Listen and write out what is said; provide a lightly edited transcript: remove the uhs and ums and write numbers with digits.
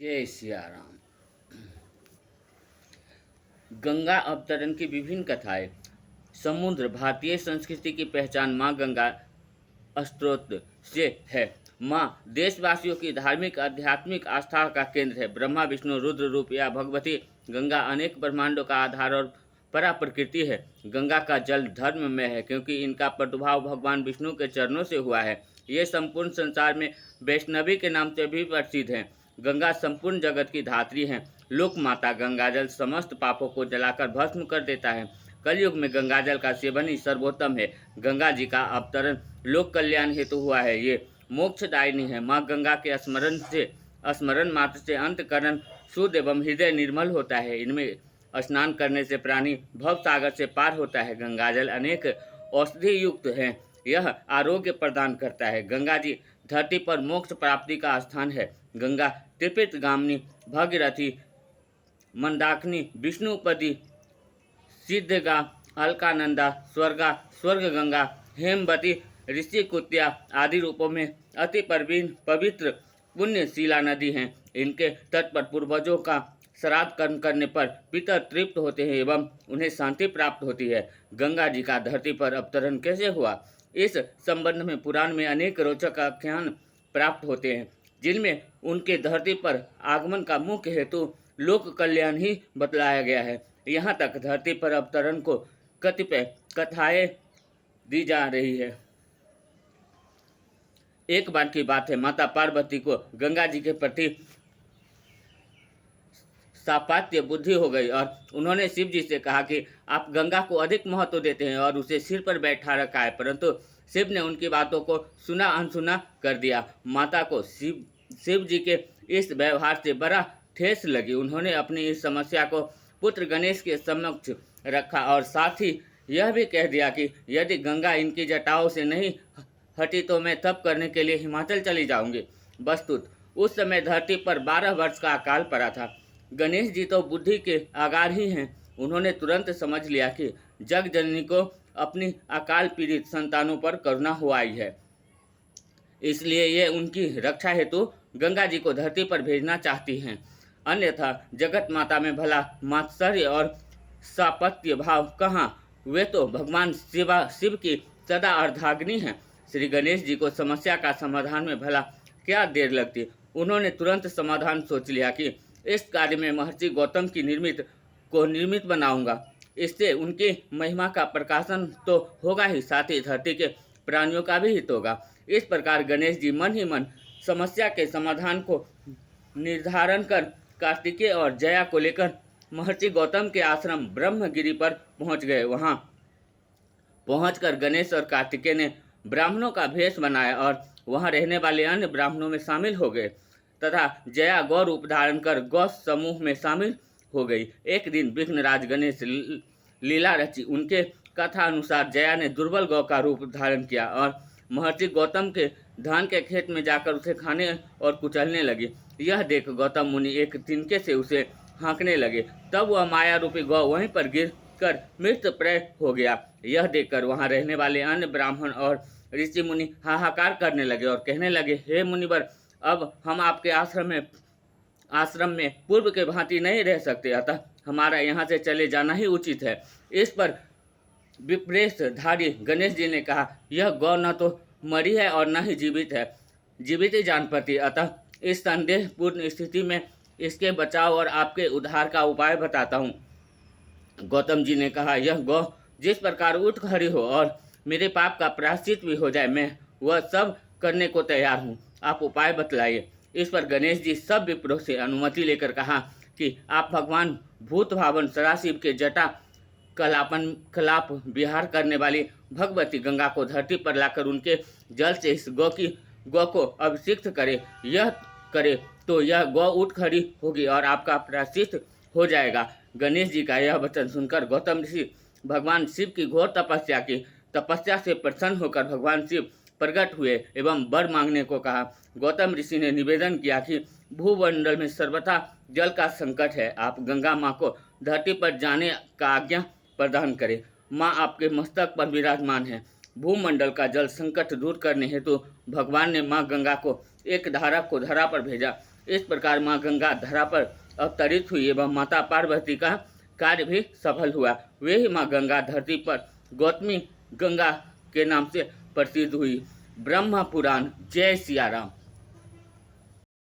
जय सिया राम। गंगा अवतरण की विभिन्न कथाएं। समुद्र भारतीय संस्कृति की पहचान माँ गंगा स्त्रोत से है। माँ देशवासियों की धार्मिक आध्यात्मिक आस्था का केंद्र है। ब्रह्मा विष्णु रुद्र रूप या भगवती गंगा अनेक ब्रह्मांडों का आधार और परा प्रकृति है। गंगा का जल धर्म में है क्योंकि इनका प्रादुर्भाव भगवान विष्णु के चरणों से हुआ है। ये संपूर्ण संसार में वैष्णवी के नाम से भी प्रसिद्ध हैं। गंगा संपूर्ण जगत की धात्री हैं। लोक माता गंगाजल समस्त पापों को जलाकर भस्म कर देता है। कलयुग में गंगाजल का सेवन ही सर्वोत्तम है। गंगा जी का अवतरण लोक कल्याण हेतु हुआ है। ये मोक्षदायिनी है। माँ गंगा के स्मरण मात्र से अंतकरण शुद्ध एवं हृदय निर्मल होता है। इनमें स्नान करने से प्राणी भव सागर से पार होता है। गंगाजल अनेक औषधि युक्त है। यह आरोग्य प्रदान करता है। गंगा जी धरती पर मोक्ष प्राप्ति का स्थान है। गंगा त्रिपित गामिनी भागीरथी मंदाकिनी विष्णुपदी सिद्धगा अलकानंदा स्वर्ग गंगा हेमवती ऋषिकुत्या आदि रूपों में अति पवित्र पुण्यशीला नदी हैं। इनके तट पर पूर्वजों का श्राद्ध कर्म करने पर पितर तृप्त होते हैं एवं उन्हें शांति प्राप्त होती है। गंगा जी का धरती पर अवतरण कैसे हुआ, इस संबंध में पुराण में अनेक रोचक आख्यान प्राप्त होते हैं, जिनमें उनके धरती पर आगमन का मुख्य हेतु लोक कल्याण ही बतलाया गया है। यहाँ तक धरती पर अवतरण को कतिपय कथाएं दी जा रही है। एक बार की बात है, माता पार्वती को गंगा जी के प्रति सापात्य बुद्धि हो गई और उन्होंने शिव जी से कहा कि आप गंगा को अधिक महत्व देते हैं और उसे सिर पर बैठा रखा है, परंतु शिव ने उनकी बातों को सुना अनसुना कर दिया। माता को शिव जी के इस व्यवहार से बड़ा ठेस लगी। उन्होंने अपनी इस समस्या को पुत्र गणेश के समक्ष रखा और साथ ही यह भी कह दिया कि यदि गंगा इनकी जटाओं से नहीं हटी तो मैं तप करने के लिए हिमाचल चली जाऊंगी। वस्तुत उस समय धरती पर 12 वर्ष का अकाल पड़ा था। गणेश जी तो बुद्धि के आगार ही हैं। उन्होंने तुरंत समझ लिया कि जग जननी को अपनी अकाल पीड़ित संतानों पर करुणा हो आई है, इसलिए ये उनकी रक्षा हेतु गंगा जी को धरती पर भेजना चाहती हैं। अन्यथा जगत माता में भला मात्सर्य और सापत्य भाव कहाँ, वे तो भगवान शिव की सदा अर्धाग्नि हैं। श्री गणेश जी को समस्या का समाधान में भला क्या देर लगती। उन्होंने तुरंत समाधान सोच लिया कि इस कार्य में महर्षि गौतम की निर्मित बनाऊंगा। इससे उनकी महिमा का प्रकाशन तो होगा ही, साथ ही धरती के प्राणियों का भी हित होगा। इस प्रकार गणेश जी मन ही मन समस्या के समाधान को निर्धारण कर कार्तिकेय और जया को लेकर महर्षि गौतम के आश्रम ब्रह्मगिरी पर पहुंच गए। वहां पहुंचकर गणेश और कार्तिकेय ने ब्राह्मणों का भेष बनाया और वहां रहने वाले अन्य ब्राह्मणों में शामिल हो गए तथा जया गौ रूप धारण कर गौ समूह में शामिल हो गई। एक दिन विघ्नराज गणेश लीला रची। उनके कथा अनुसार जया ने दुर्बल गौ का रूप धारण किया और महर्षि गौतम के धान के खेत में जाकर उसे खाने और कुचलने लगी। यह देख गौतम मुनि एक तिनके से उसे हाँकने लगे। तब वह माया रूपी गौ वहीं पर गिर कर मृत प्राय हो गया। यह देखकर वहां रहने वाले अन्य ब्राह्मण और ऋषि मुनि हाहाकार करने लगे और कहने लगे, हे मुनिवर, अब हम आपके आश्रम में पूर्व के भांति नहीं रह सकते, अतः हमारा यहाँ से चले जाना ही उचित है। इस पर विप्रेशधारी गणेश जी ने कहा, यह गौ न तो मरी है और न ही जीवित है, जीवित ही जान पड़ती, अतः इस संदेहपूर्ण स्थिति में इसके बचाव और आपके उद्धार का उपाय बताता हूँ। गौतम जी ने कहा, यह गौ जिस प्रकार उठ खड़ी हो और मेरे पाप का प्रायश्चित भी हो जाए, मैं वह सब करने को तैयार हूँ, आप उपाय बतलाइए। इस पर गणेश जी सब विप्रों से अनुमति लेकर कहा कि आप भगवान भूत भावन सदाशिव के जटा कलाप विहार करने वाली भगवती गंगा को धरती पर लाकर उनके जल से इस गौ को अभिषिक्त करे। यह करे तो यह गौ उठ खड़ी होगी और आपका प्रायश्चित हो जाएगा। गणेश जी का यह वचन सुनकर गौतम ऋषि भगवान शिव की घोर तपस्या की। तपस्या से प्रसन्न होकर भगवान शिव प्रकट हुए एवं वर मांगने को कहा। गौतम ऋषि ने निवेदन किया कि भूमंडल में सर्वथा जल का संकट है, आप गंगा माँ को धरती पर जाने का आज्ञा प्रदान करें। माँ आपके मस्तक पर विराजमान है। भूमंडल का जल संकट दूर करने हेतु भगवान ने माँ गंगा को एक धारा को धरा पर भेजा। इस प्रकार माँ गंगा धरा पर अवतरित हुई एवं माता पार्वती का कार्य भी सफल हुआ। वे ही माँ गंगा धरती पर गौतमी गंगा के नाम से प्रसिद्ध हुई। ब्रह्म पुराण। जय सिया राम।